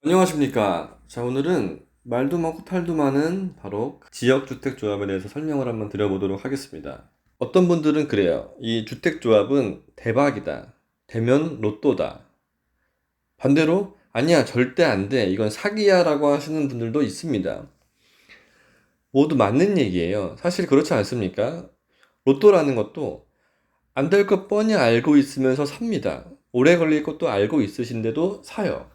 안녕하십니까. 자, 오늘은 말도 많고 탈도 많은 바로 지역주택조합에 대해서 설명을 한번 드려보도록 하겠습니다. 어떤 분들은 그래요. 이 주택조합은 대박이다. 되면 로또다. 반대로 아니야, 절대 안 돼. 이건 사기야 라고 하시는 분들도 있습니다. 모두 맞는 얘기예요. 사실 그렇지 않습니까? 로또라는 것도 안 될 것 뻔히 알고 있으면서 삽니다. 오래 걸릴 것도 알고 있으신데도 사요.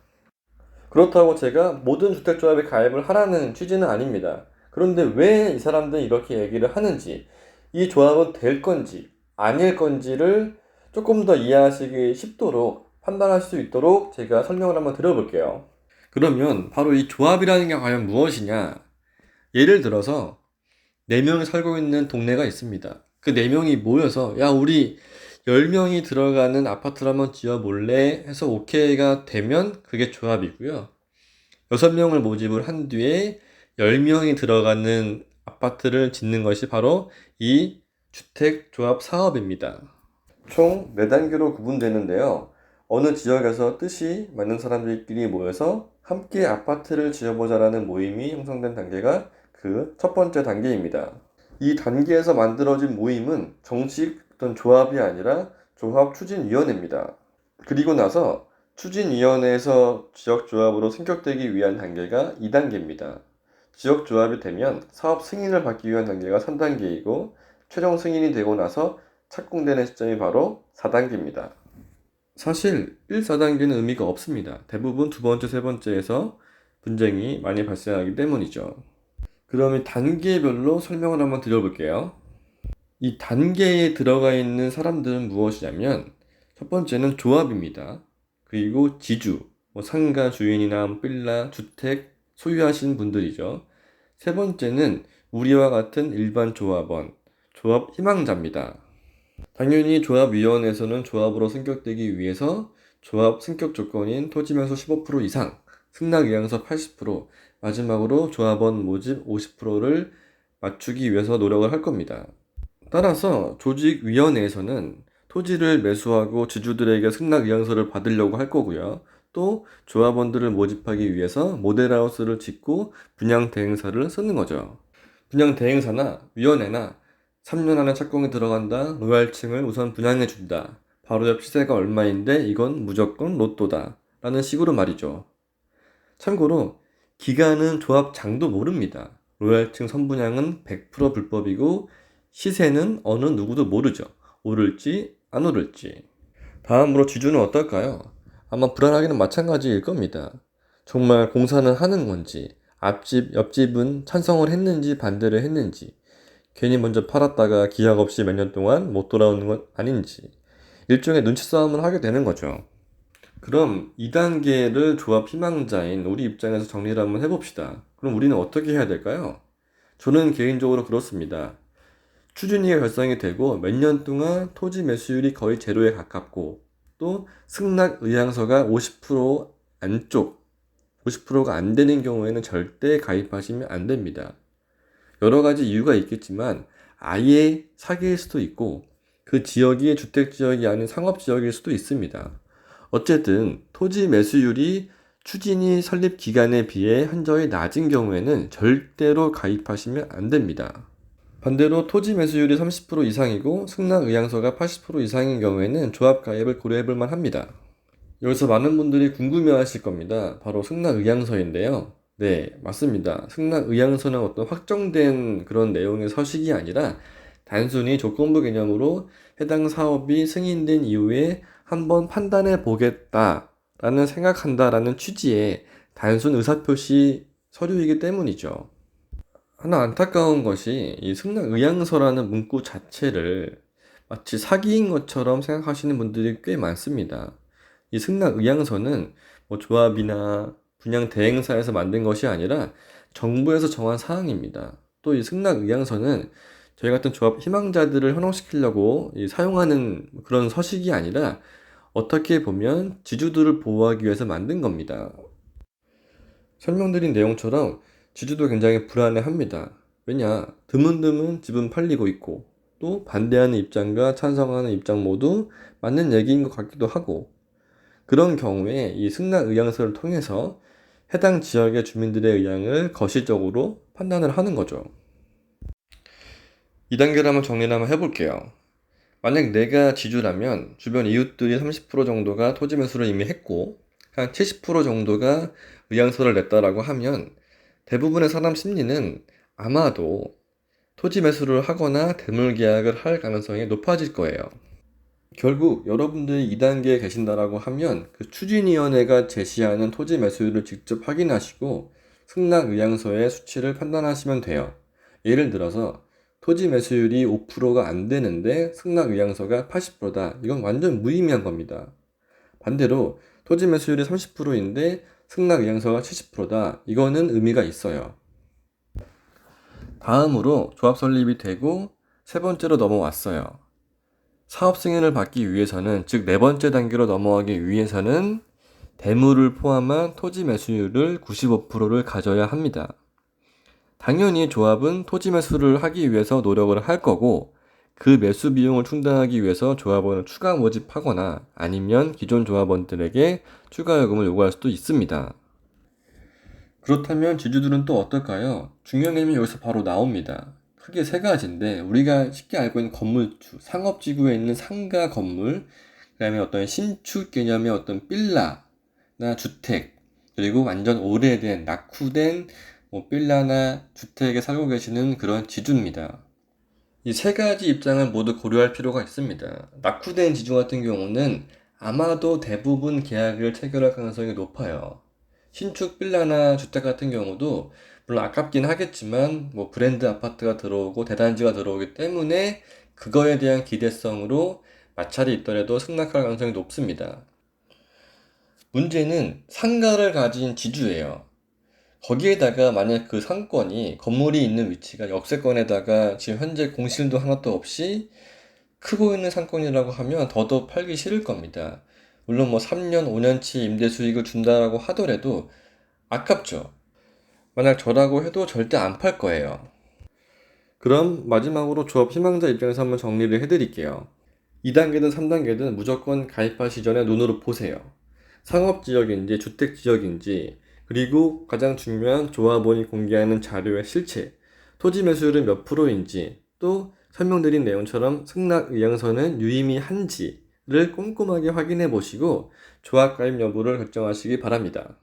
그렇다고 제가 모든 주택조합에 가입을 하라는 취지는 아닙니다. 그런데 왜 이 사람들은 이렇게 얘기를 하는지, 이 조합은 될 건지 아닐 건지를 조금 더 이해하시기 쉽도록 판단할 수 있도록 제가 설명을 한번 드려볼게요. 그러면 바로 이 조합이라는 게 과연 무엇이냐? 예를 들어서 4명이 살고 있는 동네가 있습니다. 그 4명이 모여서 야, 우리 10명이 들어가는 아파트를 한번 지어볼래? 해서 오케이가 되면 그게 조합이고요. 6명을 모집을 한 뒤에 10명이 들어가는 아파트를 짓는 것이 바로 이 주택조합 사업입니다. 총 4단계로 구분되는데요. 어느 지역에서 뜻이 맞는 사람들끼리 모여서 함께 아파트를 지어보자라는 모임이 형성된 단계가 그 첫 번째 단계입니다. 이 단계에서 만들어진 모임은 정식 어떤 조합이 아니라 조합추진위원회입니다. 그리고 나서 추진위원회에서 지역조합으로 승격되기 위한 단계가 2단계입니다. 지역조합이 되면 사업 승인을 받기 위한 단계가 3단계이고 최종 승인이 되고 나서 착공되는 시점이 바로 4단계입니다. 사실 1, 4단계는 의미가 없습니다. 대부분 두 번째, 세 번째에서 분쟁이 많이 발생하기 때문이죠. 그럼 이 단계별로 설명을 한번 드려볼게요. 이 단계에 들어가 있는 사람들은 무엇이냐면 첫 번째는 조합입니다. 그리고 지주, 상가 주인이나 빌라, 주택 소유하시는 분들이죠. 세 번째는 우리와 같은 일반 조합원, 조합 희망자입니다. 당연히 조합위원회에서는 조합으로 승격되기 위해서 조합 승격 조건인 토지면소 15% 이상, 승낙의향서 80%, 마지막으로 조합원 모집 50%를 맞추기 위해서 노력을 할 겁니다. 따라서 조직위원회에서는 토지를 매수하고 지주들에게 승낙의향서를 받으려고 할 거고요. 또 조합원들을 모집하기 위해서 모델하우스를 짓고 분양 대행사를 쓰는 거죠. 분양 대행사나 위원회나 3년 안에 착공이 들어간다. 로얄층을 우선 분양해 준다. 바로 옆 시세가 얼마인데 이건 무조건 로또다. 라는 식으로 말이죠. 참고로 기간은 조합장도 모릅니다. 로얄층 선분양은 100% 불법이고 시세는 어느 누구도 모르죠. 오를지 안 오를지. 다음으로 지주는 어떨까요? 아마 불안하기는 마찬가지일 겁니다. 정말 공사는 하는 건지, 앞집, 옆집은 찬성을 했는지 반대를 했는지, 괜히 먼저 팔았다가 기약 없이 몇 년 동안 못 돌아오는 건 아닌지, 일종의 눈치 싸움을 하게 되는 거죠. 그럼 2단계를 조합 희망자인 우리 입장에서 정리를 한번 해봅시다. 그럼 우리는 어떻게 해야 될까요? 저는 개인적으로 그렇습니다. 추진위가 결성이 되고 몇 년 동안 토지 매수율이 거의 제로에 가깝고 또 승낙 의향서가 50% 안쪽, 50%가 안 되는 경우에는 절대 가입하시면 안 됩니다. 여러 가지 이유가 있겠지만 아예 사기일 수도 있고 그 지역이 주택지역이 아닌 상업지역일 수도 있습니다. 어쨌든 토지 매수율이 추진위 설립 기간에 비해 현저히 낮은 경우에는 절대로 가입하시면 안 됩니다. 반대로 토지 매수율이 30% 이상이고 승낙 의향서가 80% 이상인 경우에는 조합 가입을 고려해 볼 만합니다. 여기서 많은 분들이 궁금해 하실 겁니다. 바로 승낙 의향서인데요. 네, 맞습니다. 승낙 의향서는 어떤 확정된 그런 내용의 서식이 아니라 단순히 조건부 개념으로 해당 사업이 승인된 이후에 한번 판단해 보겠다라는 생각한다라는 취지의 단순 의사표시 서류이기 때문이죠. 하나 안타까운 것이 이 승낙 의향서라는 문구 자체를 마치 사기인 것처럼 생각하시는 분들이 꽤 많습니다. 이 승낙 의향서는 뭐 조합이나 분양 대행사에서 만든 것이 아니라 정부에서 정한 사항입니다. 또 이 승낙 의향서는 저희 같은 조합 희망자들을 현혹시키려고 사용하는 그런 서식이 아니라 어떻게 보면 지주들을 보호하기 위해서 만든 겁니다. 설명드린 내용처럼 지주도 굉장히 불안해합니다. 왜냐? 드문드문 집은 팔리고 있고 또 반대하는 입장과 찬성하는 입장 모두 맞는 얘기인 것 같기도 하고 그런 경우에 이 승낙 의향서를 통해서 해당 지역의 주민들의 의향을 거시적으로 판단을 하는 거죠. 2단계를 한번 정리를 한번 해볼게요. 만약 내가 지주라면 주변 이웃들이 30% 정도가 토지 매수를 이미 했고 한 70% 정도가 의향서를 냈다라고 하면 대부분의 사람 심리는 아마도 토지 매수를 하거나 대물 계약을 할 가능성이 높아질 거예요. 결국 여러분들이 2단계에 계신다라고 하면 그 추진위원회가 제시하는 토지 매수율을 직접 확인하시고 승낙 의향서의 수치를 판단하시면 돼요. 예를 들어서 토지 매수율이 5%가 안 되는데 승낙 의향서가 80%다. 이건 완전 무의미한 겁니다. 반대로 토지 매수율이 30%인데 승낙 의향서가 70%다. 이거는 의미가 있어요. 다음으로 조합 설립이 되고 세 번째로 넘어왔어요. 사업 승인을 받기 위해서는, 즉 네 번째 단계로 넘어가기 위해서는 대물을 포함한 토지 매수율을 95%를 가져야 합니다. 당연히 조합은 토지 매수를 하기 위해서 노력을 할 거고 그 매수 비용을 충당하기 위해서 조합원을 추가 모집하거나 아니면 기존 조합원들에게 추가 요금을 요구할 수도 있습니다. 그렇다면 지주들은 또 어떨까요? 중요한 개념이 여기서 바로 나옵니다. 크게 세 가지인데 우리가 쉽게 알고 있는 건물주, 상업지구에 있는 상가 건물, 그 다음에 어떤 신축 개념의 어떤 빌라나 주택, 그리고 완전 오래된 낙후된 빌라나 주택에 살고 계시는 그런 지주입니다. 이 세 가지 입장을 모두 고려할 필요가 있습니다. 낙후된 지주 같은 경우는 아마도 대부분 계약을 체결할 가능성이 높아요. 신축 빌라나 주택 같은 경우도 물론 아깝긴 하겠지만 브랜드 아파트가 들어오고 대단지가 들어오기 때문에 그거에 대한 기대성으로 마찰이 있더라도 승낙할 가능성이 높습니다. 문제는 상가를 가진 지주예요. 거기에다가 만약 그 상권이 건물이 있는 위치가 역세권에다가 지금 현재 공실도 하나도 없이 크고 있는 상권이라고 하면 더더욱 팔기 싫을 겁니다. 물론 3년, 5년치 임대 수익을 준다라고 하더라도 아깝죠. 만약 저라고 해도 절대 안 팔 거예요. 그럼 마지막으로 조합 희망자 입장에서 한번 정리를 해드릴게요. 2단계든 3단계든 무조건 가입하시 전에 눈으로 보세요. 상업지역인지 주택지역인지, 그리고 가장 중요한 조합원이 공개하는 자료의 실체, 토지 매수율은 몇 프로인지, 또 설명드린 내용처럼 승낙 의향서는 유의미한지를 꼼꼼하게 확인해 보시고 조합 가입 여부를 결정하시기 바랍니다.